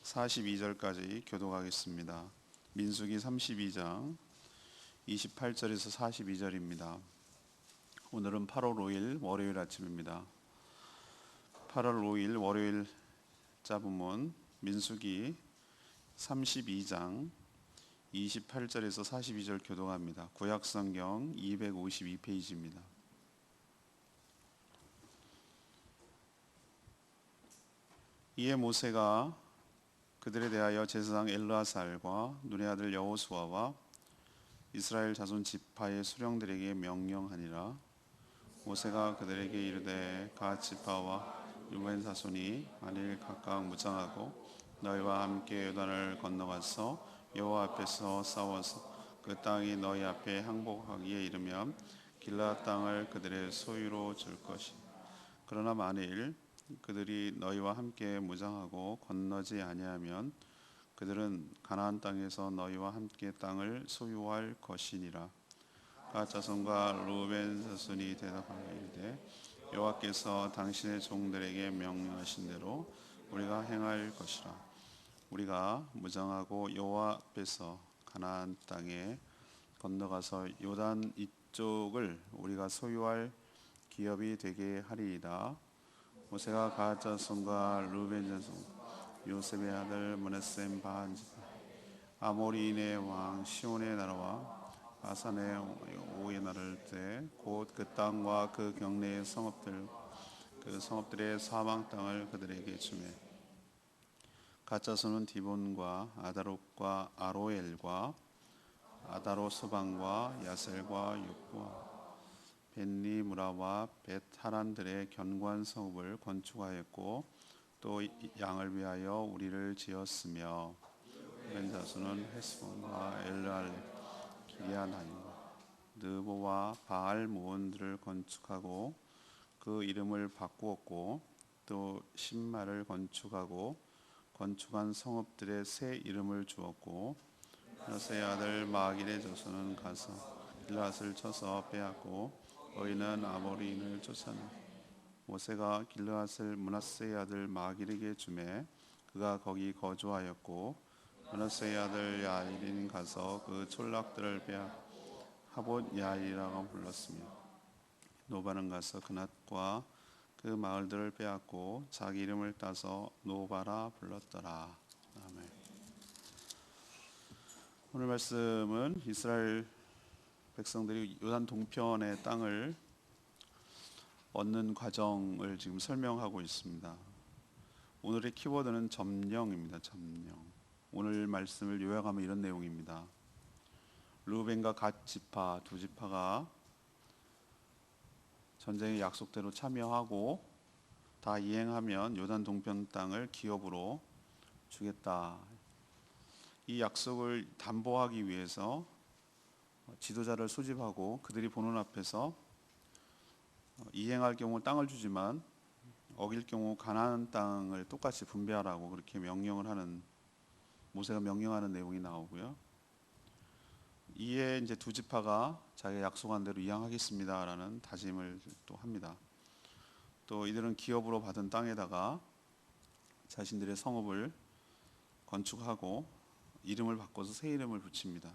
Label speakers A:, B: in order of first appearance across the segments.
A: 42절까지 교독하겠습니다. 민수기 32장 28절에서 42절입니다. 오늘은 8월 5일 월요일 아침입니다. 8월 5일 월요일 자부문 민수기 32장 28절에서 42절 교독합니다. 구약성경 252페이지입니다. 이에 모세가 그들에 대하여 제사장 엘르아살과 눈의 아들 여호수아와 이스라엘 자손 지파의 수령들에게 명령하니라. 모세가 그들에게 이르되 갓 지파와 르벤 자손이 만일 각각 무장하고 너희와 함께 요단을 건너가서 여호와 앞에서 싸워서 그 땅이 너희 앞에 항복하기에 이르면 길르앗 땅을 그들의 소유로 줄 것이니 그러나 만일 그들이 너희와 함께 무장하고 건너지 아니하면 그들은 가나안 땅에서 너희와 함께 땅을 소유할 것이니라. 갓 자손과 르벤 자손이 대답하여 이르되 여호와께서 당신의 종들에게 명령하신 대로 우리가 행할 것이라. 우리가 무장하고 여호와 앞에서 가나안 땅에 건너가서 요단 이쪽을 우리가 소유할 기업이 되게 하리이다. 모세가 갓 자손과 르벤 자손 요셉의 아들 므낫세 반 지파 아모리인의 왕 시온의 나라와 바산의 오의 나라를 때 곧 그 땅과 그 경내의 성읍들 그 성읍들의 사방 땅을 그들에게 주매 갓 자손은 디본과 아다롯과 아로엘과 아다롯 소방과 야셀과 육과 벤니 무라와 벳 하란들의 견고한 성읍을 건축하였고 또 양을 위하여 우리를 지었으며 르벤 자손은 헤스본과 엘르알레 기리아나임과 느보와 바알 모온들을 건축하고 그 이름을 바꾸었고 또 신마를 건축하고 건축한 성읍들의 새 이름을 주었고 므낫세의 아들 마길의 자손은 가서 길르앗을 쳐서 빼앗고 너희는 아모리인을 쫓아내 모세가 길르앗을 므낫세의 아들 마길에게 주매 그가 거기 거주하였고 므낫세의 아들 야일은 가서 그 촌락들을 빼앗고 하봇 야일이라고 불렀으며 노바는 가서 그낫과 그 마을들을 빼앗고 자기 이름을 따서 노바라 불렀더라. 아멘. 오늘 말씀은 이스라엘 백성들이 요단 동편의 땅을 얻는 과정을 지금 설명하고 있습니다. 오늘의 키워드는 점령입니다. 점령. 오늘 말씀을 요약하면 이런 내용입니다. 르우벤과 갓 지파 두 지파가 전쟁의 약속대로 참여하고 다 이행하면 요단 동편 땅을 기업으로 주겠다. 이 약속을 담보하기 위해서 지도자를 소집하고 그들이 보는 앞에서 이행할 경우 땅을 주지만 어길 경우 가나안 땅을 똑같이 분배하라고 그렇게 명령을 하는 모세가 명령하는 내용이 나오고요. 이에 이제 두 지파가 자기가 약속한 대로 이행하겠습니다라는 다짐을 또 합니다. 또 이들은 기업으로 받은 땅에다가 자신들의 성읍을 건축하고 이름을 바꿔서 새 이름을 붙입니다.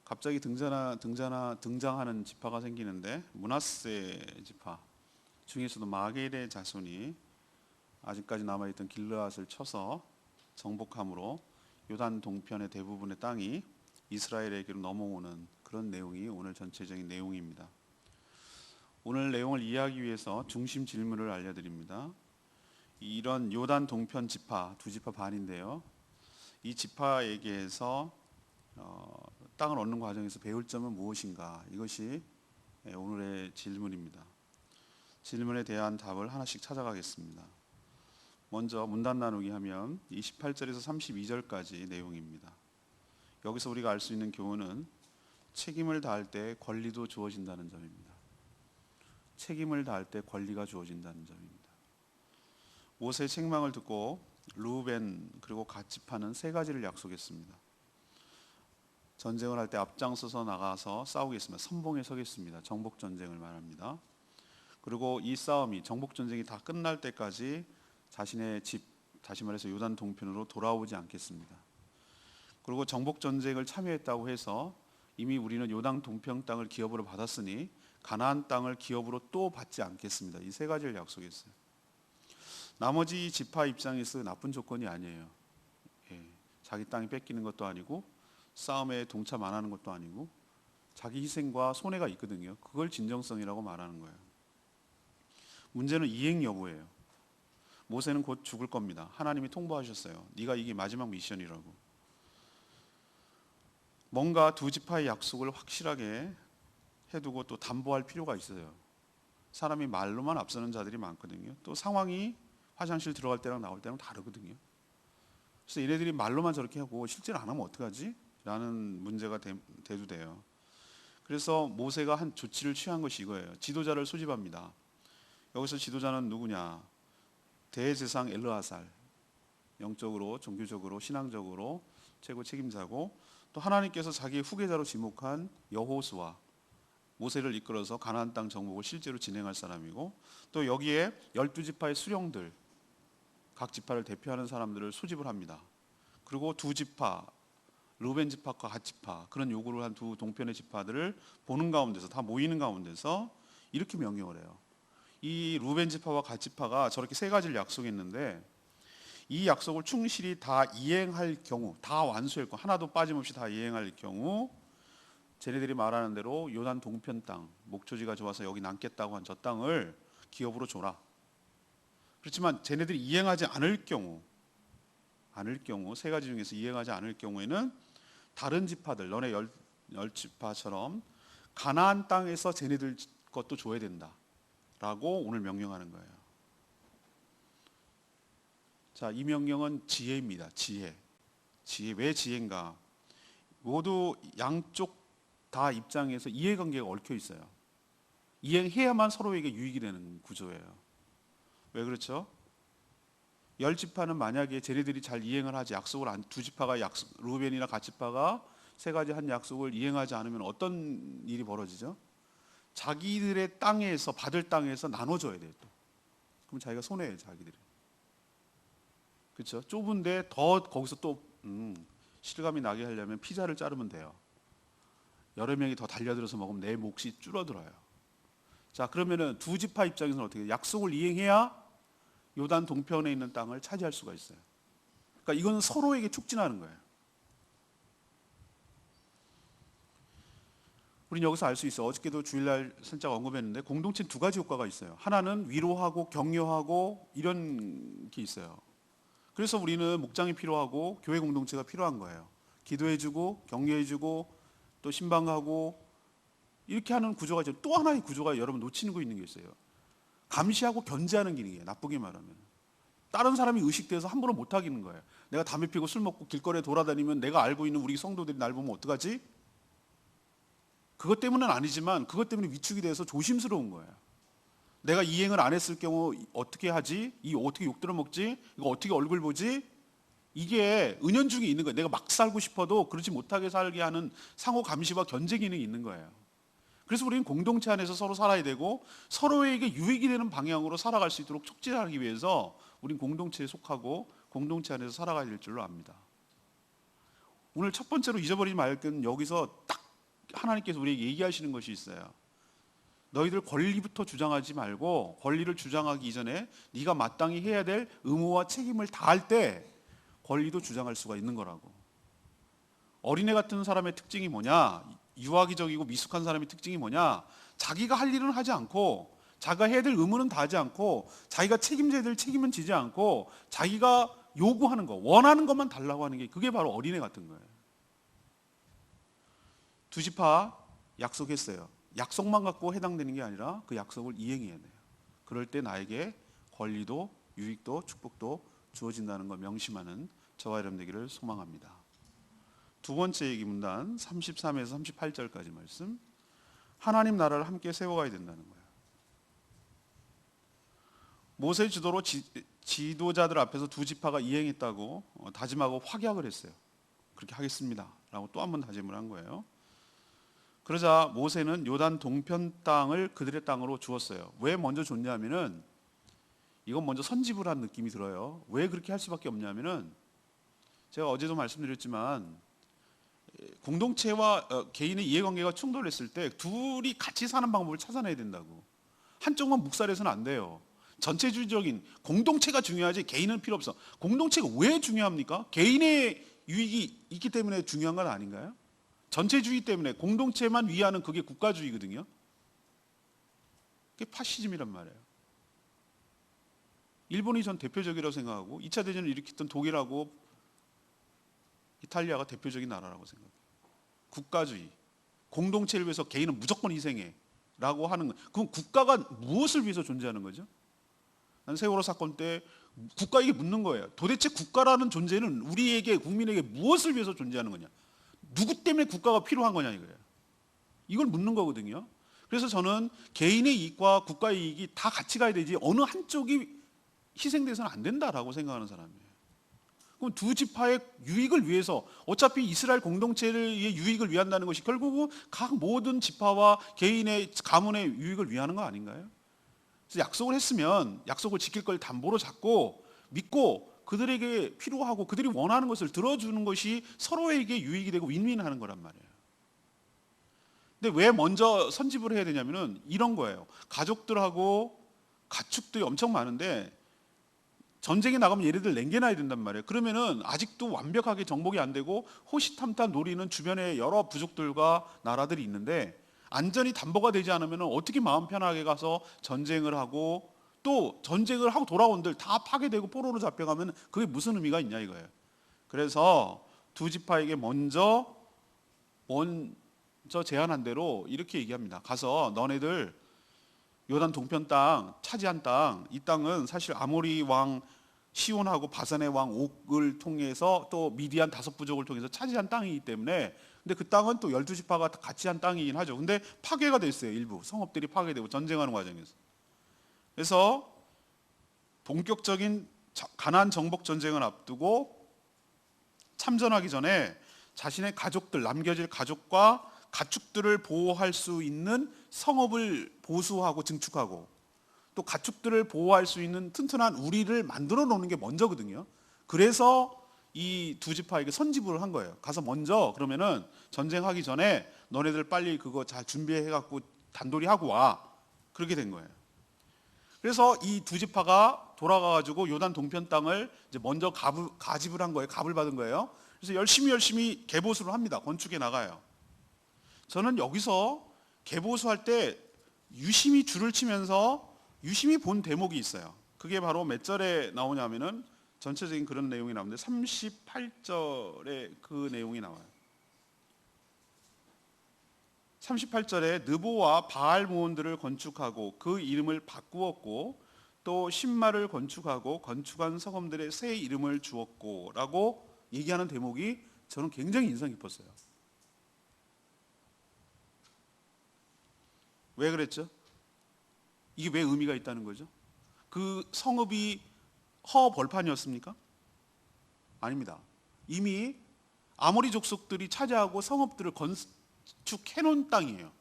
A: 갑자기 등장하는 지파가 생기는데 므낫세 지파 중에서도 마길의 자손이 아직까지 남아있던 길르앗을 쳐서 정복함으로 요단 동편의 대부분의 땅이 이스라엘에게로 넘어오는 그런 내용이 오늘 전체적인 내용입니다. 오늘 내용을 이해하기 위해서 중심 질문을 알려드립니다. 이런 요단 동편 지파 두 지파 반인데요. 이 지파에게서 땅을 얻는 과정에서 배울 점은 무엇인가? 이것이 오늘의 질문입니다. 질문에 대한 답을 하나씩 찾아가겠습니다. 먼저 문단 나누기 하면 28절에서 32절까지 내용입니다. 여기서 우리가 알 수 있는 교훈은 책임을 다할 때 권리도 주어진다는 점입니다. 책임을 다할 때 권리가 주어진다는 점입니다. 모세의 책망을 듣고 르우벤 그리고 갓 지파는 세 가지를 약속했습니다. 전쟁을 할 때 앞장서서 나가서 싸우겠습니다. 선봉에 서겠습니다. 정복 전쟁을 말합니다. 그리고 이 싸움이 정복 전쟁이 다 끝날 때까지 자신의 집 다시 말해서 요단 동편으로 돌아오지 않겠습니다. 그리고 정복 전쟁을 참여했다고 해서 이미 우리는 요단 동편 땅을 기업으로 받았으니 가나안 땅을 기업으로 또 받지 않겠습니다. 이 세 가지를 약속했어요. 나머지 지파 입장에서 나쁜 조건이 아니에요. 자기 땅이 뺏기는 것도 아니고 싸움에 동참 안 하는 것도 아니고 자기 희생과 손해가 있거든요. 그걸 진정성이라고 말하는 거예요. 문제는 이행 여부예요. 모세는 곧 죽을 겁니다. 하나님이 통보하셨어요. 네가 이게 마지막 미션이라고. 뭔가 두 지파의 약속을 확실하게 해두고 또 담보할 필요가 있어요. 사람이 말로만 앞서는 자들이 많거든요. 또 상황이 화장실 들어갈 때랑 나올 때랑 다르거든요. 그래서 얘네들이 말로만 저렇게 하고 실제로 안 하면 어떡하지? 라는 문제가 대두돼요. 그래서 모세가 한 조치를 취한 것이 이거예요. 지도자를 소집합니다. 여기서 지도자는 누구냐? 대제사장 엘르아살, 영적으로, 종교적으로, 신앙적으로 최고 책임자고, 또 하나님께서 자기의 후계자로 지목한 여호수아, 모세를 이끌어서 가나안 땅 정복을 실제로 진행할 사람이고, 또 여기에 12지파의 수령들, 각 지파를 대표하는 사람들을 소집을 합니다. 그리고 두 지파, 르우벤 지파과 갓 지파, 그런 요구를 한 두 동편의 지파들을 보는 가운데서, 다 모이는 가운데서 이렇게 명령을 해요. 이 르우벤 지파와 갓 지파가 저렇게 세 가지를 약속했는데 이 약속을 충실히 다 이행할 경우, 다 완수할 거 하나도 빠짐없이 다 이행할 경우, 쟤네들이 말하는 대로 요단 동편 땅, 목초지가 좋아서 여기 남겠다고 한 저 땅을 기업으로 줘라. 그렇지만 쟤네들이 이행하지 않을 경우 세 가지 중에서 이행하지 않을 경우에는 다른 지파들, 너네 열 지파처럼 가나안 땅에서 쟤네들 것도 줘야 된다라고 오늘 명령하는 거예요. 자, 이 명령은 지혜입니다. 지혜. 왜 지혜인가? 모두 양쪽 다 입장에서 이해관계가 얽혀 있어요. 이행해야만 서로에게 유익이 되는 구조예요. 왜 그렇죠? 열 지파는 만약에 쟤네들이 잘 이행을 하지, 두 지파가 루벤이나 갓 지파가 세 가지 한 약속을 이행하지 않으면 어떤 일이 벌어지죠? 자기들의 땅에서, 받을 땅에서 나눠줘야 돼요. 또. 그럼 자기가 손해예요, 자기들이. 그렇죠? 좁은데 더 거기서 또 실감이 나게 하려면 피자를 자르면 돼요. 여러 명이 더 달려들어서 먹으면 내 몫이 줄어들어요. 자, 그러면은 두 지파 입장에서는 어떻게 해요? 약속을 이행해야 요단 동편에 있는 땅을 차지할 수가 있어요. 그러니까 이건 서로에게 촉진하는 거예요. 우린 여기서 알 수 있어. 어저께도 주일날 살짝 언급했는데 공동체는 두 가지 효과가 있어요. 하나는 위로하고 격려하고 이런 게 있어요. 그래서 우리는 목장이 필요하고 교회 공동체가 필요한 거예요. 기도해주고 격려해주고 또 신방하고 이렇게 하는 구조가 있죠. 또 하나의 구조가 여러분 놓치는 거 있는 게 있어요. 감시하고 견제하는 기능이에요. 나쁘게 말하면. 다른 사람이 의식돼서 함부로 못 하기는 거예요. 내가 담배 피고 술 먹고 길거리에 돌아다니면 내가 알고 있는 우리 성도들이 날 보면 어떡하지? 그것 때문은 아니지만 그것 때문에 위축이 돼서 조심스러운 거예요. 내가 이행을 안 했을 경우 어떻게 하지? 이거 어떻게 욕 들어먹지? 이거 어떻게 얼굴 보지? 이게 은연중에 있는 거예요. 내가 막 살고 싶어도 그렇지 못하게 살게 하는 상호 감시와 견제 기능이 있는 거예요. 그래서 우리는 공동체 안에서 서로 살아야 되고 서로에게 유익이 되는 방향으로 살아갈 수 있도록 촉진하기 위해서 우리는 공동체에 속하고 공동체 안에서 살아가야 될 줄로 압니다. 오늘 첫 번째로 잊어버리지 말 것은 여기서 딱 하나님께서 우리에게 얘기하시는 것이 있어요. 너희들 권리부터 주장하지 말고 권리를 주장하기 이전에 네가 마땅히 해야 될 의무와 책임을 다할 때 권리도 주장할 수가 있는 거라고. 어린애 같은 사람의 특징이 뭐냐? 유아기적이고 미숙한 사람의 특징이 뭐냐? 자기가 할 일은 하지 않고 자기가 해야 될 의무는 다하지 않고 자기가 책임져야 될 책임은 지지 않고 자기가 요구하는 거, 원하는 것만 달라고 하는 게 그게 바로 어린애 같은 거예요. 두 지파 약속했어요. 약속만 갖고 해당되는 게 아니라 그 약속을 이행해야 돼요. 그럴 때 나에게 권리도 유익도 축복도 주어진다는 걸 명심하는 저와 여러분 되기를 소망합니다. 두 번째 얘기 문단 33에서 38절까지 말씀. 하나님 나라를 함께 세워가야 된다는 거예요. 모세 지도로 지도자들 앞에서 두 지파가 이행했다고 다짐하고 확약을 했어요. 그렇게 하겠습니다 라고 또 한 번 다짐을 한 거예요. 그러자 모세는 요단 동편 땅을 그들의 땅으로 주었어요. 왜 먼저 줬냐면은 이건 먼저 선집을 한 느낌이 들어요. 왜 그렇게 할 수밖에 없냐면은 제가 어제도 말씀드렸지만 공동체와 개인의 이해관계가 충돌했을 때 둘이 같이 사는 방법을 찾아내야 된다고. 한쪽만 묵살해서는 안 돼요. 전체주의적인 공동체가 중요하지 개인은 필요 없어. 공동체가 왜 중요합니까? 개인의 유익이 있기 때문에 중요한 건 아닌가요? 전체주의 때문에 공동체만 위하는 그게 국가주의거든요. 그게 파시즘이란 말이에요. 일본이 전 대표적이라고 생각하고 2차 대전을 일으켰던 독일하고 이탈리아가 대표적인 나라라고 생각해요. 국가주의, 공동체를 위해서 개인은 무조건 희생해 라고 하는 거. 그럼 국가가 무엇을 위해서 존재하는 거죠? 난 세월호 사건 때 국가에게 묻는 거예요. 도대체 국가라는 존재는 우리에게, 국민에게 무엇을 위해서 존재하는 거냐? 누구 때문에 국가가 필요한 거냐 이거예요. 이걸 묻는 거거든요. 그래서 저는 개인의 이익과 국가의 이익이 다 같이 가야 되지 어느 한쪽이 희생돼서는 안 된다라고 생각하는 사람이에요. 그럼 두 지파의 유익을 위해서 어차피 이스라엘 공동체의 유익을 위한다는 것이 결국은 각 모든 지파와 개인의 가문의 유익을 위하는 거 아닌가요? 그래서 약속을 했으면 약속을 지킬 걸 담보로 잡고 믿고 그들에게 필요하고 그들이 원하는 것을 들어주는 것이 서로에게 유익이 되고 윈윈하는 거란 말이에요. 근데 왜 먼저 선집을 해야 되냐면은 이런 거예요. 가족들하고 가축들이 엄청 많은데 전쟁에 나가면 얘네들 남겨놔야 된단 말이에요. 그러면은 아직도 완벽하게 정복이 안 되고 호시탐탐 노리는 주변에 여러 부족들과 나라들이 있는데 안전이 담보가 되지 않으면 어떻게 마음 편하게 가서 전쟁을 하고 또 전쟁을 하고 돌아온들 다 파괴되고 포로로 잡혀가면 그게 무슨 의미가 있냐 이거예요. 그래서 두 지파에게 먼저 제안한 대로 이렇게 얘기합니다. 가서 너네들 요단 동편 땅 차지한 땅, 이 땅은 사실 아모리 왕 시온하고 바산의 왕 옥을 통해서 또 미디안 5부족을 통해서 차지한 땅이기 때문에 근데 그 땅은 또 12지파가 같이 한 땅이긴 하죠. 근데 파괴가 됐어요. 일부 성읍들이 파괴되고 전쟁하는 과정에서. 그래서 본격적인 가나안 정복 전쟁을 앞두고 참전하기 전에 자신의 가족들, 남겨질 가족과 가축들을 보호할 수 있는 성읍을 보수하고 증축하고 또 가축들을 보호할 수 있는 튼튼한 우리를 만들어 놓는 게 먼저거든요. 그래서 이 두 지파에게 선집을 한 거예요. 가서 먼저 그러면은 전쟁하기 전에 너네들 빨리 그거 잘 준비해 갖고 단돌이 하고 와. 그렇게 된 거예요. 그래서 이 두 지파가 돌아가 가지고 요단 동편 땅을 이제 먼저 가집을 한 거예요. 갑을 받은 거예요. 그래서 열심히 개보수를 합니다. 건축에 나가요. 저는 여기서 개보수할 때 유심히 줄을 치면서 유심히 본 대목이 있어요. 그게 바로 몇 절에 나오냐면은 전체적인 그런 내용이 나오는데 38절에 그 내용이 나와요. 38절에 느보와 바알 모온들을 건축하고 그 이름을 바꾸었고 또 신마를 건축하고 건축한 성읍들의 새 이름을 주었고 라고 얘기하는 대목이 저는 굉장히 인상 깊었어요. 왜 그랬죠? 이게 왜 의미가 있다는 거죠? 그 성읍이 허벌판이었습니까? 아닙니다. 이미 아모리 족속들이 차지하고 성읍들을 건축해 놓은 땅이에요.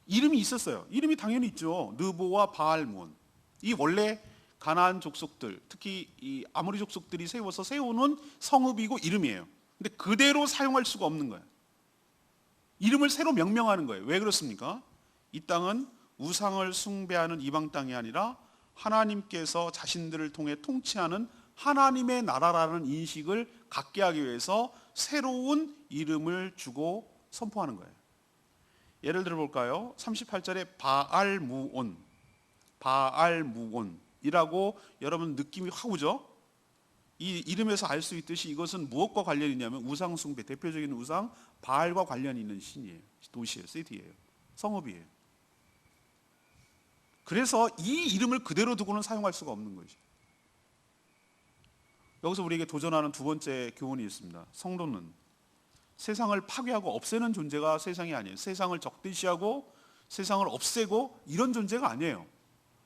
A: 이름이 있었어요. 이름이 당연히 있죠. 느보와 바알몬. 이 원래 가나안 족속들, 특히 이 아모리 족속들이 세워놓은 성읍이고 이름이에요. 근데 그대로 사용할 수가 없는 거예요. 이름을 새로 명명하는 거예요. 왜 그렇습니까? 이 땅은 우상을 숭배하는 이방 땅이 아니라 하나님께서 자신들을 통해 통치하는 하나님의 나라라는 인식을 갖게 하기 위해서 새로운 이름을 주고 선포하는 거예요. 예를 들어 볼까요? 38절에 바알무온이라고 여러분 느낌이 확 오죠? 이 이름에서 알 수 있듯이 이것은 무엇과 관련이 있냐면 우상 숭배, 대표적인 우상 바알과 관련이 있는 신이에요. 도시예요, 시티예요, 성읍이에요. 그래서 이 이름을 그대로 두고는 사용할 수가 없는 것이죠. 여기서 우리에게 도전하는 두 번째 교훈이 있습니다. 성도는 세상을 파괴하고 없애는 존재가 세상이 아니에요. 세상을 적대시하고 세상을 없애고 이런 존재가 아니에요.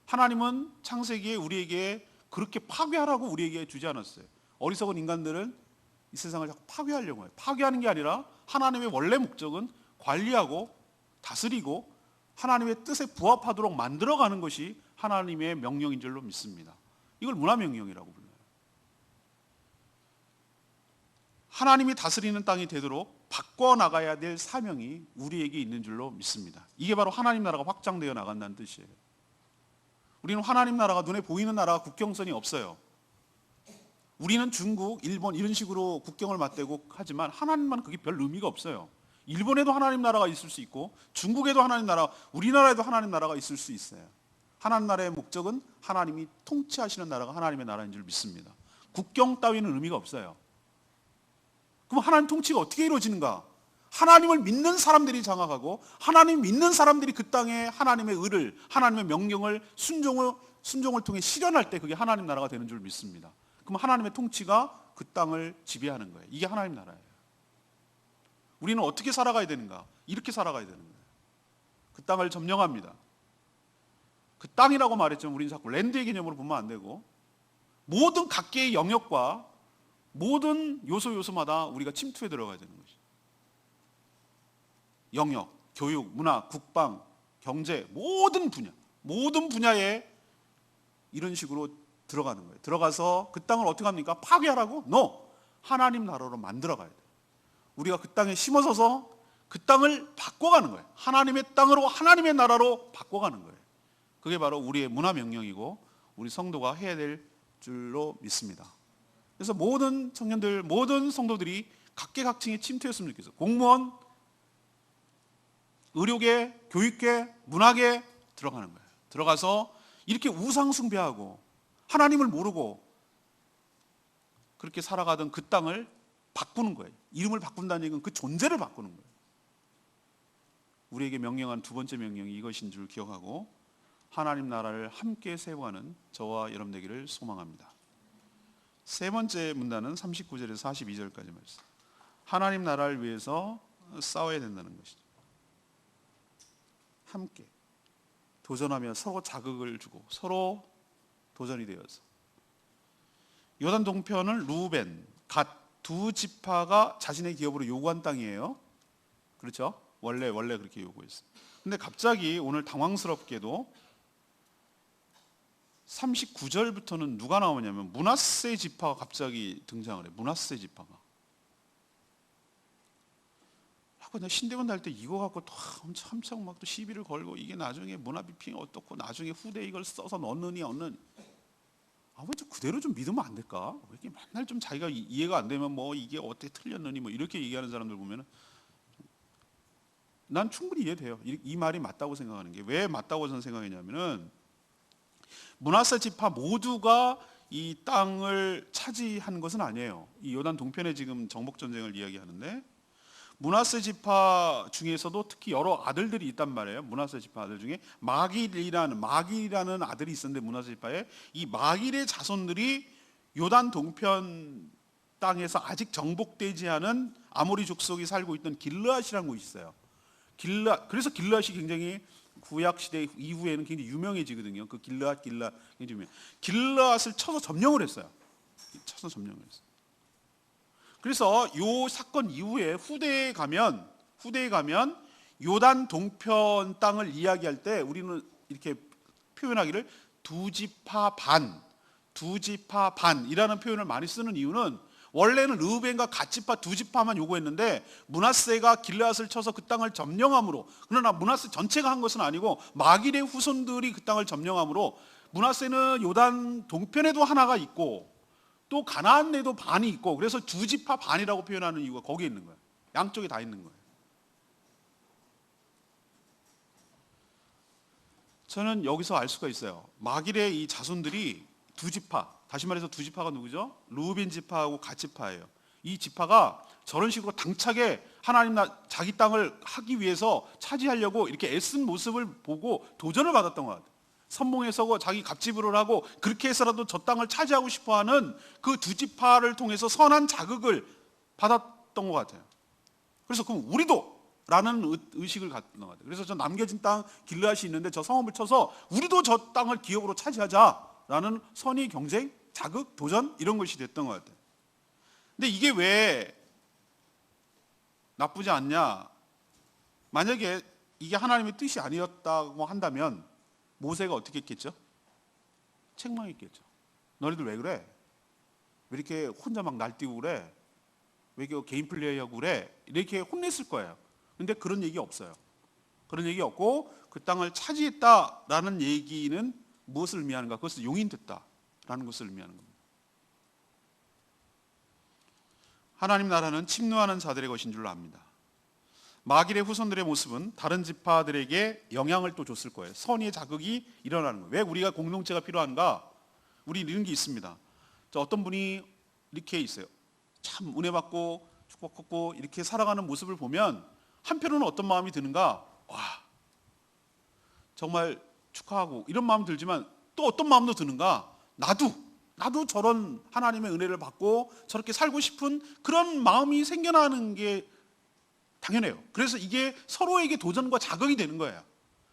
A: 하나님은 창세기에 우리에게 그렇게 파괴하라고 우리에게 주지 않았어요. 어리석은 인간들은 이 세상을 자꾸 파괴하려고 해요. 파괴하는 게 아니라 하나님의 원래 목적은 관리하고 다스리고 하나님의 뜻에 부합하도록 만들어가는 것이 하나님의 명령인 줄로 믿습니다. 이걸 문화명령이라고 불러요. 하나님이 다스리는 땅이 되도록 바꿔나가야 될 사명이 우리에게 있는 줄로 믿습니다. 이게 바로 하나님 나라가 확장되어 나간다는 뜻이에요. 우리는 하나님 나라가 눈에 보이는 나라가 국경선이 없어요. 우리는 중국, 일본 이런 식으로 국경을 맞대고 하지만 하나님만 그게 별 의미가 없어요. 일본에도 하나님 나라가 있을 수 있고 중국에도 하나님 나라, 우리나라에도 하나님 나라가 있을 수 있어요. 하나님 나라의 목적은 하나님이 통치하시는 나라가 하나님의 나라인 줄 믿습니다. 국경 따위는 의미가 없어요. 그럼 하나님 통치가 어떻게 이루어지는가? 하나님을 믿는 사람들이 장악하고 하나님 믿는 사람들이 그 땅에 하나님의 의를, 하나님의 명령을 순종을 통해 실현할 때 그게 하나님 나라가 되는 줄 믿습니다. 그럼 하나님의 통치가 그 땅을 지배하는 거예요. 이게 하나님 나라예요. 우리는 어떻게 살아가야 되는가? 이렇게 살아가야 되는 거예요. 그 땅을 점령합니다. 그 땅이라고 말했지만 우리는 자꾸 랜드의 개념으로 보면 안 되고 모든 각계의 영역과 모든 요소마다 우리가 침투해 들어가야 되는 것이죠. 영역, 교육, 문화, 국방, 경제 모든 분야에 이런 식으로 들어가는 거예요. 들어가서 그 땅을 어떻게 합니까? 파괴하라고? No! 하나님 나라로 만들어 가야 돼요. 우리가 그 땅에 심어서서 그 땅을 바꿔가는 거예요. 하나님의 땅으로 하나님의 나라로 바꿔가는 거예요. 그게 바로 우리의 문화 명령이고 우리 성도가 해야 될 줄로 믿습니다. 그래서 모든 청년들, 모든 성도들이 각계각층에 침투했으면 좋겠어요. 공무원, 의료계, 교육계, 문화계 들어가는 거예요. 들어가서 이렇게 우상 숭배하고 하나님을 모르고 그렇게 살아가던 그 땅을 바꾸는 거예요. 이름을 바꾼다는 얘기는 그 존재를 바꾸는 거예요. 우리에게 명령한 두 번째 명령이 이것인 줄 기억하고 하나님 나라를 함께 세워가는 저와 여러분 되기를 소망합니다. 세 번째 문단은 39절에서 42절까지 말씀. 하나님 나라를 위해서 싸워야 된다는 것이죠. 함께 도전하며 서로 자극을 주고 서로 도전이 되어서 요단 동편을 루벤, 갓 두 지파가 자신의 기업으로 요구한 땅이에요. 그렇죠? 원래 그렇게 요구했어요. 근데 갑자기 오늘 당황스럽게도 39절부터는 누가 나오냐면 므낫세 지파가 갑자기 등장을 해요. 므낫세 지파가. 내가 신대원 달 때 이거 갖고 또 엄청 막 또 시비를 걸고 이게 나중에 문화 비평이 어떻고 나중에 후대에 이걸 써서 넣느니 왜 좀 그대로 좀 믿으면 안 될까? 왜 이렇게 맨날 좀 자기가 이해가 안 되면 뭐 이게 어떻게 틀렸느니 뭐 이렇게 얘기하는 사람들 보면은 난 충분히 이해돼요. 이 말이 맞다고 생각하는 게 왜 맞다고 저는 생각했냐면은 므낫세 지파 모두가 이 땅을 차지한 것은 아니에요. 이 요단 동편에 지금 정복 전쟁을 이야기하는데 므낫세 지파 중에서도 특히 여러 아들들이 있단 말이에요. 므낫세 지파 아들 중에 마길이라는 아들이 있었는데 므낫세 지파에 이 마길의 자손들이 요단 동편 땅에서 아직 정복되지 않은 아모리 족속이 살고 있던 길르앗이라는 곳이 있어요. 그래서 길르앗이 굉장히 구약 시대 이후에는 굉장히 유명해지거든요. 그 길르앗 길르앗을 쳐서 점령을 했어요. 그래서 이 사건 이후에 후대에 가면 요단 동편 땅을 이야기할 때 우리는 이렇게 표현하기를 두 지파 반이라는 표현을 많이 쓰는 이유는 원래는 르우벤과 갓 지파 두 지파만 요구했는데 므낫세가 길르앗을 쳐서 그 땅을 점령함으로, 그러나 므낫세 전체가 한 것은 아니고 마길의 후손들이 그 땅을 점령함으로 므낫세는 요단 동편에도 하나가 있고 또 가나안 내도 반이 있고 그래서 두 지파 반이라고 표현하는 이유가 거기에 있는 거예요. 양쪽에 다 있는 거예요. 저는 여기서 알 수가 있어요. 마길의 이 자손들이 두 지파, 다시 말해서 두 지파가 누구죠? 루벤 지파하고 갓 지파예요. 이 지파가 저런 식으로 당차게 하나님 자기 땅을 하기 위해서 차지하려고 이렇게 애쓴 모습을 보고 도전을 받았던 것 같아요. 선봉에 서고 자기 갑지부를 하고 그렇게 해서라도 저 땅을 차지하고 싶어하는 그 두 지파를 통해서 선한 자극을 받았던 것 같아요. 그래서 그럼 우리도 라는 의식을 갖는 것 같아요. 그래서 저 남겨진 땅 길르앗이 있는데 저 성읍을 쳐서 우리도 저 땅을 기업으로 차지하자라는 선의 경쟁, 자극, 도전 이런 것이 됐던 것 같아요. 근데 이게 왜 나쁘지 않냐? 만약에 이게 하나님의 뜻이 아니었다고 한다면 모세가 어떻게 했겠죠? 책망했겠죠. 너희들 왜 그래? 왜 이렇게 혼자 막 날뛰고 그래? 왜 이렇게 개인 플레이하고 그래? 이렇게 혼냈을 거예요. 근데 그런 얘기 없어요. 그런 얘기 없고 그 땅을 차지했다라는 얘기는 무엇을 의미하는가? 그것을 용인됐다라는 것을 의미하는 겁니다. 하나님 나라는 침노하는 자들의 것인 줄 압니다. 마길의 후손들의 모습은 다른 지파들에게 영향을 또 줬을 거예요. 선의의 자극이 일어나는 거예요. 왜 우리가 공동체가 필요한가? 우리 이런 게 있습니다. 어떤 분이 이렇게 있어요. 참 은혜 받고 축복받고 이렇게 살아가는 모습을 보면 한편으로는 어떤 마음이 드는가? 와, 정말 축하하고 이런 마음 들지만 또 어떤 마음도 드는가? 나도 저런 하나님의 은혜를 받고 저렇게 살고 싶은 그런 마음이 생겨나는 게 당연해요. 그래서 이게 서로에게 도전과 자극이 되는 거예요.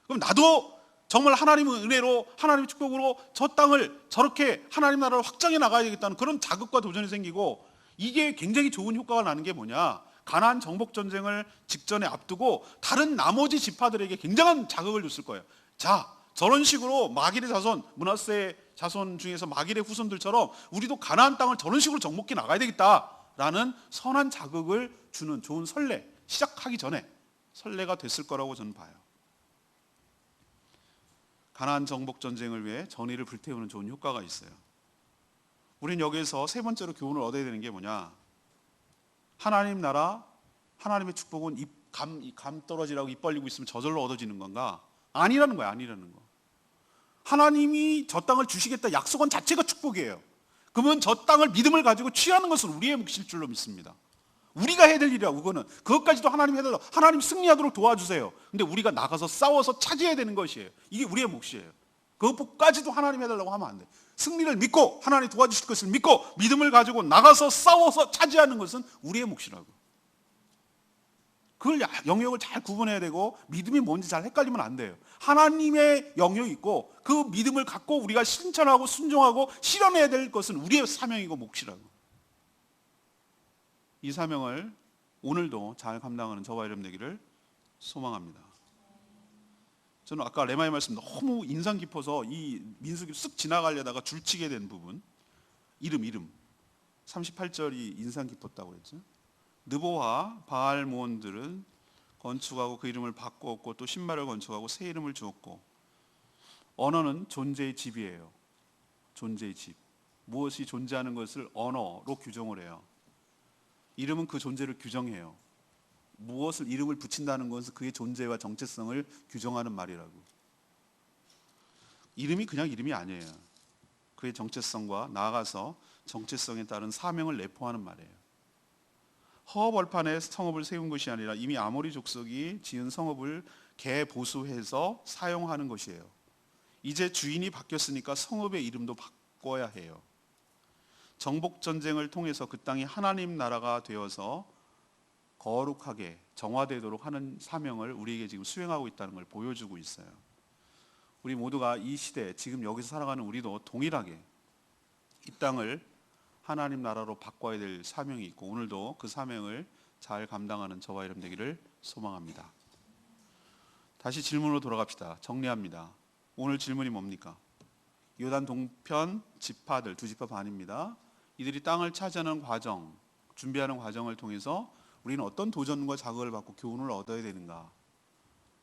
A: 그럼 나도 정말 하나님의 은혜로 하나님의 축복으로 저 땅을 저렇게 하나님 나라를 확장해 나가야 되겠다는 그런 자극과 도전이 생기고, 이게 굉장히 좋은 효과가 나는 게 뭐냐? 가나안 정복 전쟁을 직전에 앞두고 다른 나머지 지파들에게 굉장한 자극을 줬을 거예요. 자, 저런 식으로 마길의 자손, 므낫세의 자손 중에서 마길의 후손들처럼 우리도 가나안 땅을 저런 식으로 정복해 나가야 되겠다라는 선한 자극을 주는 좋은 선례, 시작하기 전에 선례가 됐을 거라고 저는 봐요. 가나안 정복 전쟁을 위해 전의를 불태우는 좋은 효과가 있어요. 우린 여기에서 세 번째로 교훈을 얻어야 되는 게 뭐냐? 하나님 나라, 하나님의 축복은 감 떨어지라고 입 벌리고 있으면 저절로 얻어지는 건가? 아니라는 거야, 아니라는 거. 하나님이 저 땅을 주시겠다 약속한 자체가 축복이에요. 그러면 저 땅을 믿음을 가지고 취하는 것은 우리의 몫일 줄로 믿습니다. 우리가 해야 될 일이라고. 그거는 그것까지도 하나님 해달라고. 하나님 승리하도록 도와주세요. 근데 우리가 나가서 싸워서 차지해야 되는 것이에요. 이게 우리의 몫이에요. 그것까지도 하나님 해달라고 하면 안 돼. 승리를 믿고 하나님 도와주실 것을 믿고 믿음을 가지고 나가서 싸워서 차지하는 것은 우리의 몫이라고. 그걸 영역을 잘 구분해야 되고, 믿음이 뭔지 잘 헷갈리면 안 돼요. 하나님의 영역이 있고 그 믿음을 갖고 우리가 실천하고 순종하고 실현해야 될 것은 우리의 사명이고 몫이라고. 이 사명을 오늘도 잘 감당하는 저와 여러분 되기를 소망합니다. 저는 아까 레마의 말씀 너무 인상 깊어서 이 민수기 쓱 지나가려다가 줄치게 된 부분, 이름 38절이 인상 깊었다고 했죠. 느보와 바알모온들은 건축하고 그 이름을 바꾸었고 또 신발을 건축하고 새 이름을 주었고, 언어는 존재의 집이에요. 존재의 집. 무엇이 존재하는 것을 언어로 규정을 해요. 이름은 그 존재를 규정해요. 무엇을 이름을 붙인다는 것은 그의 존재와 정체성을 규정하는 말이라고. 이름이 그냥 이름이 아니에요. 그의 정체성과 나아가서 정체성에 따른 사명을 내포하는 말이에요. 허허벌판에 성읍을 세운 것이 아니라 이미 아모리 족속이 지은 성읍을 개보수해서 사용하는 것이에요. 이제 주인이 바뀌었으니까 성읍의 이름도 바꿔야 해요. 정복 전쟁을 통해서 그 땅이 하나님 나라가 되어서 거룩하게 정화되도록 하는 사명을 우리에게 지금 수행하고 있다는 걸 보여주고 있어요. 우리 모두가 이 시대, 지금 여기서 살아가는 우리도 동일하게 이 땅을 하나님 나라로 바꿔야 될 사명이 있고, 오늘도 그 사명을 잘 감당하는 저와 여러분 되기를 소망합니다. 다시 질문으로 돌아갑시다. 정리합니다. 오늘 질문이 뭡니까? 요단 동편 지파들, 두 지파 반입니다. 이들이 땅을 차지하는 과정, 준비하는 과정을 통해서 우리는 어떤 도전과 자극을 받고 교훈을 얻어야 되는가?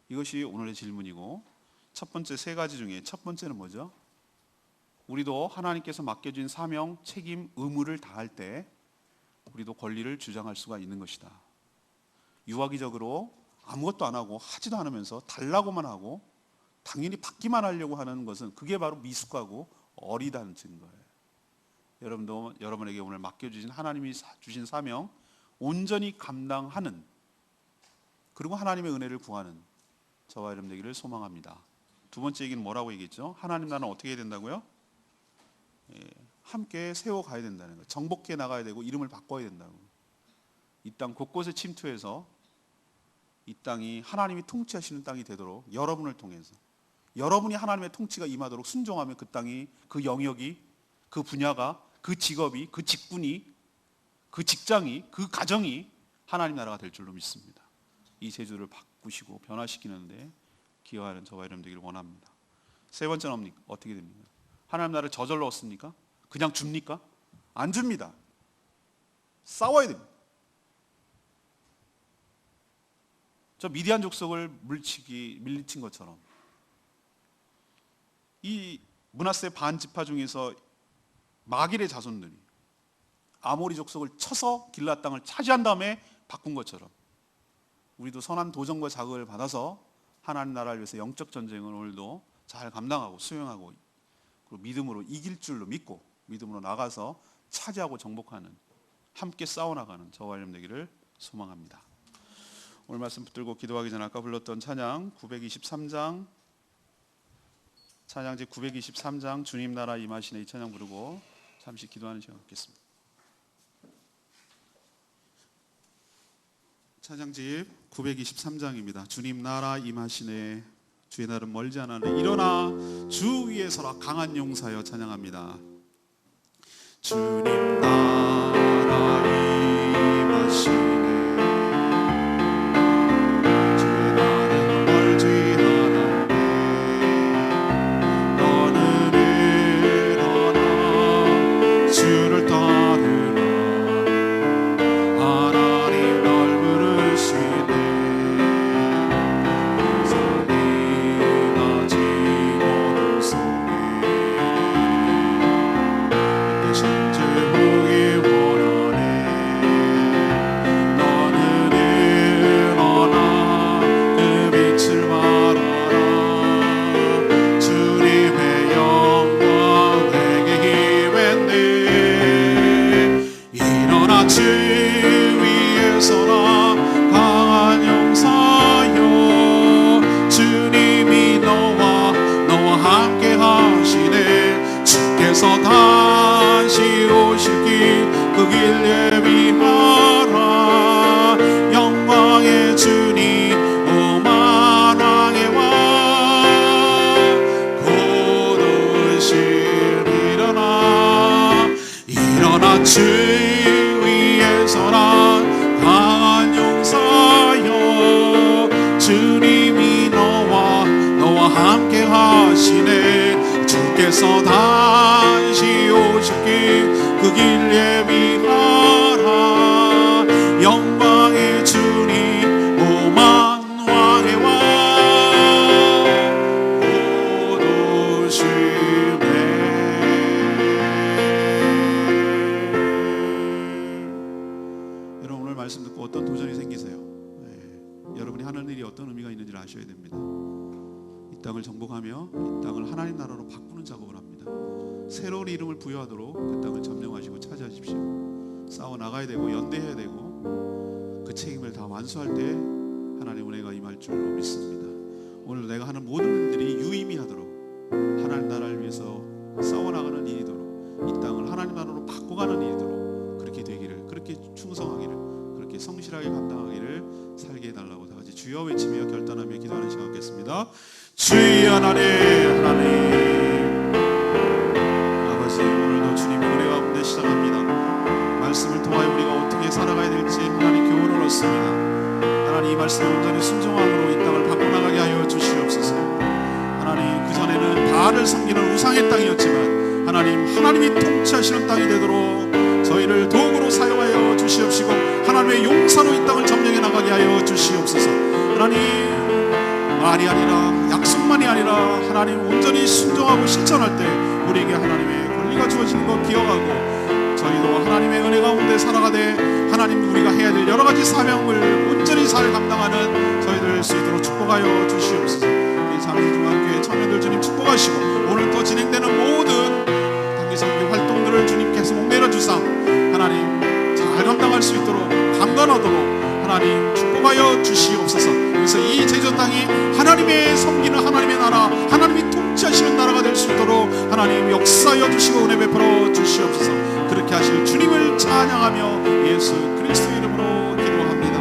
A: 이것이 오늘의 질문이고, 첫 번째 세 가지 중에 첫 번째는 뭐죠? 우리도 하나님께서 맡겨진 사명, 책임, 의무를 다할 때 우리도 권리를 주장할 수가 있는 것이다. 유아기적으로 아무것도 안 하고 하지도 않으면서 달라고만 하고 당연히 받기만 하려고 하는 것은 그게 바로 미숙하고 어리다는 증거예요. 여러분도 여러분에게 오늘 맡겨주신 하나님이 주신 사명 온전히 감당하는, 그리고 하나님의 은혜를 구하는 저와 여러분 되기를 소망합니다. 두 번째 얘기는 뭐라고 얘기했죠? 하나님 나라는 어떻게 해야 된다고요? 함께 세워가야 된다는 거예요. 정복해 나가야 되고 이름을 바꿔야 된다고. 이 땅 곳곳에 침투해서 이 땅이 하나님이 통치하시는 땅이 되도록 여러분을 통해서, 여러분이 하나님의 통치가 임하도록 순종하면 그 땅이, 그 영역이, 그 분야가, 그 직업이, 그 직분이, 그 직장이, 그 가정이 하나님 나라가 될 줄로 믿습니다. 이 제주를 바꾸시고 변화시키는데 기여하는 저와 여러분 되기를 원합니다. 세 번째는 어떻게 됩니까? 하나님 나라를 저절로 얻습니까? 그냥 줍니까? 안 줍니다. 싸워야 됩니다. 저 미디안 족속을 밀친 것처럼 이 므낫세 반지파 중에서 마길의 자손들이 아모리 족속을 쳐서 길앗 땅을 차지한 다음에 바꾼 것처럼 우리도 선한 도전과 자극을 받아서 하나님 나라를 위해서 영적 전쟁을 오늘도 잘 감당하고 수행하고 그리고 믿음으로 이길 줄로 믿고 믿음으로 나가서 차지하고 정복하는 함께 싸워나가는 저와 여러분 되기를 소망합니다. 오늘 말씀 붙들고 기도하기 전에 아까 불렀던 찬양 923장 찬양집 923장 주님 나라 임하시네 이 찬양 부르고 잠시 기도하는 시간 갖겠습니다. 찬양집 923장입니다. 주님 나라 임하시네 주의 날은 멀지 않았네 일어나 주 위에 서라 강한 용사여 찬양합니다. 주님 나라 임하시네 주의 날은 멀지 않았네 너는 일어나 주를 따르라 하나님 널 부르시네 이산이나 지고도 속에 신주 보기 원하네 너는 일어나 그 빛을 바라라 주님의 영광 내게 힘했네 일어나 주 위에 서라 강한 용사여 주님이 너와 함께 하시네 주께서 다시 오실 길 그 길 예비하라 영광의 주님 오만 왕의 왕 곧 오실 일어나 주 위에 서라 강한 용사여 주님이 너와 함께 하시네 주께서 다시 오실 길 그 길 예비하라 영광의 주님 오만 왕의 왕 곧 오시네 여러분 오늘 말씀 듣고 어떤 도전이 생기세요? 여러분이 하는 일이 어떤 의미가 있는지를 아셔야 됩니다. 이 땅을 정복하며 이 땅을 하나님 나라로 바꾸는 작업을 합니다. 새로운 이름을 부여하도록 그 땅을 점령하시고 차지하십시오. 싸워 나가야 되고 연대해야 되고 그 책임을 다 완수할 때 하나님의 은혜가 임할 줄로 믿습니다. 오늘 내가 하는 모든 일들이 유의미하도록 하나님 나라를 위해서 싸워 나가는 일이도록 이 땅을 하나님 나라로 바꿔가는 일이도록 그렇게 되기를 그렇게 충성하기를 그렇게 성실하게 감당하기를 살게 해달라고 다 같이 주여 외치며 결단하며 기도하는 시간 갖겠습니다. 주의 하나님 아버지 오늘도 주님의 은혜 가운데 시작합니다. 말씀을 통하여 우리가 어떻게 살아가야 될지 하나님 교훈을 얻습니다. 하나님 이 말씀을 온전히 순종함으로 이 땅을 바꿔나가게 하여 주시옵소서. 하나님 그전에는 바알을 섬기는 우상의 땅이었지만 하나님이 통치하시는 땅이 되도록 저희를 도구로 사용하여 주시옵시고 하나님의 용사로 이 땅을 점령해 나가게 하여 주시옵소서. 하나님 말이 아니라 약속만이 아니라 하나님 온전히 순종하고 실천할 때 우리에게 하나님의 권리가 주어지는 것 기억하고 저희도 하나님의 은혜 가운데 살아가되 하나님 우리가 해야 될 여러 가지 사명을 온전히 잘 감당하는 저희들 될 수 있도록 축복하여 주시옵소서. 이 잠시중앙교회 청년들 주님 축복하시고 오늘 또 진행되는 모든 단기성교 활동들을 주님께서 목매려 주사 하나님 잘 감당할 수 있도록 강건하도록 하나님 축복하여 주시옵소서. 그래서 이 제주 땅이 하나님의 섬기는 하나님의 나라 하나님이 통치하시는 나라가 될 수 있도록 하나님 역사하여 주시고 은혜 베풀어 주시옵소서. 그렇게 하실 주님을 찬양하며 예수 그리스도 이름으로 기도합니다.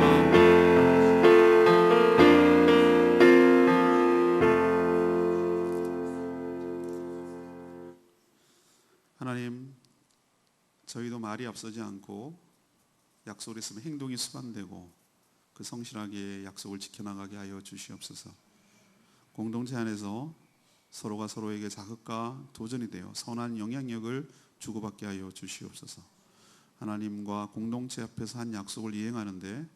A: 하나님 저희도 말이 앞서지 않고 약속을 했으면 행동이 수반되고 그 성실하게 약속을 지켜나가게 하여 주시옵소서. 공동체 안에서 서로가 서로에게 자극과 도전이 되어 선한 영향력을 주고받게 하여 주시옵소서. 하나님과 공동체 앞에서 한 약속을 이행하는데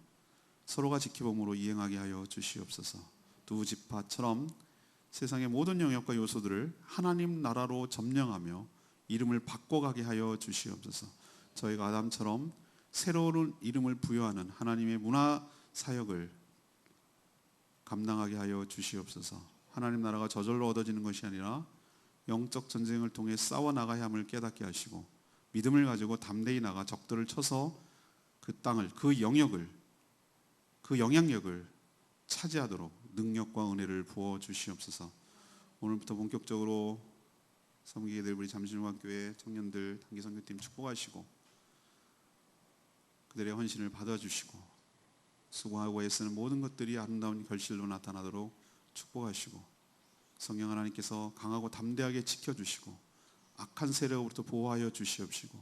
A: 서로가 지켜봄으로 이행하게 하여 주시옵소서. 두 지파처럼 세상의 모든 영역과 요소들을 하나님 나라로 점령하며 이름을 바꿔가게 하여 주시옵소서. 저희가 아담처럼 새로운 이름을 부여하는 하나님의 문화 사역을 감당하게 하여 주시옵소서. 하나님 나라가 저절로 얻어지는 것이 아니라 영적 전쟁을 통해 싸워나가야 함을 깨닫게 하시고 믿음을 가지고 담대히 나가 적들을 쳐서 그 땅을, 그 영역을, 그 영향력을 차지하도록 능력과 은혜를 부어 주시옵소서. 오늘부터 본격적으로 섬기게 될 우리 잠실중학교의 청년들 단기선교팀 축복하시고 그들의 헌신을 받아주시고 수고하고 애쓰는 모든 것들이 아름다운 결실로 나타나도록 축복하시고 성령 하나님께서 강하고 담대하게 지켜주시고 악한 세력으로부터 보호하여 주시옵시고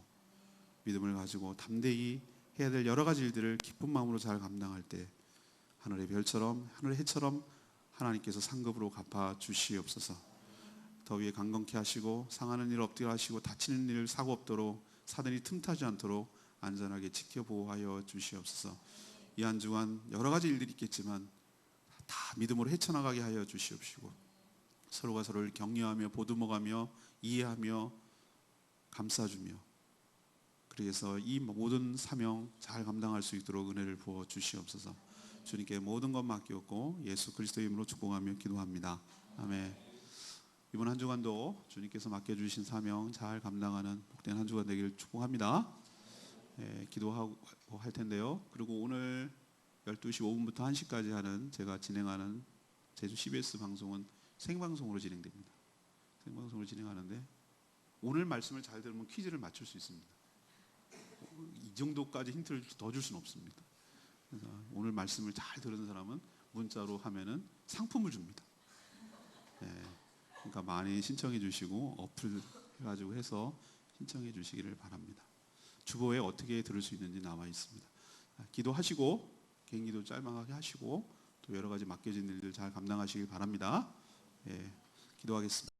A: 믿음을 가지고 담대히 해야 될 여러 가지 일들을 기쁜 마음으로 잘 감당할 때 하늘의 별처럼 하늘의 해처럼 하나님께서 상급으로 갚아 주시옵소서. 더위에 강건케 하시고 상하는 일 없게 하시고 다치는 일 사고 없도록 사단이 틈타지 않도록 안전하게 지켜 보호하여 주시옵소서. 이 한 주간 여러 가지 일들이 있겠지만 다 믿음으로 헤쳐나가게 하여 주시옵시고 서로가 서로를 격려하며 보듬어가며 이해하며 감싸주며 그래서 이 모든 사명 잘 감당할 수 있도록 은혜를 부어 주시옵소서. 주님께 모든 것 맡겼고 예수 그리스도의 이름으로 축복하며 기도합니다. 아멘. 이번 한 주간도 주님께서 맡겨주신 사명 잘 감당하는 복된 한 주간 되기를 축복합니다. 기도하고 할 텐데요. 그리고 오늘 12시 5분부터 1시까지 하는 제가 진행하는 제주 CBS 방송은 생방송으로 진행됩니다. 생방송으로 진행하는데 오늘 말씀을 잘 들으면 퀴즈를 맞출 수 있습니다. 이 정도까지 힌트를 더 줄 수는 없습니다. 그래서 오늘 말씀을 잘 들은 사람은 문자로 하면은 상품을 줍니다. 그러니까 많이 신청해 주시고 어플 해가지고 해서 신청해 주시기를 바랍니다. 주보에 어떻게 들을 수 있는지 나와 있습니다. 기도하시고 개인기도 짤막하게 하시고 또 여러 가지 맡겨진 일들 잘 감당하시길 바랍니다. 기도하겠습니다.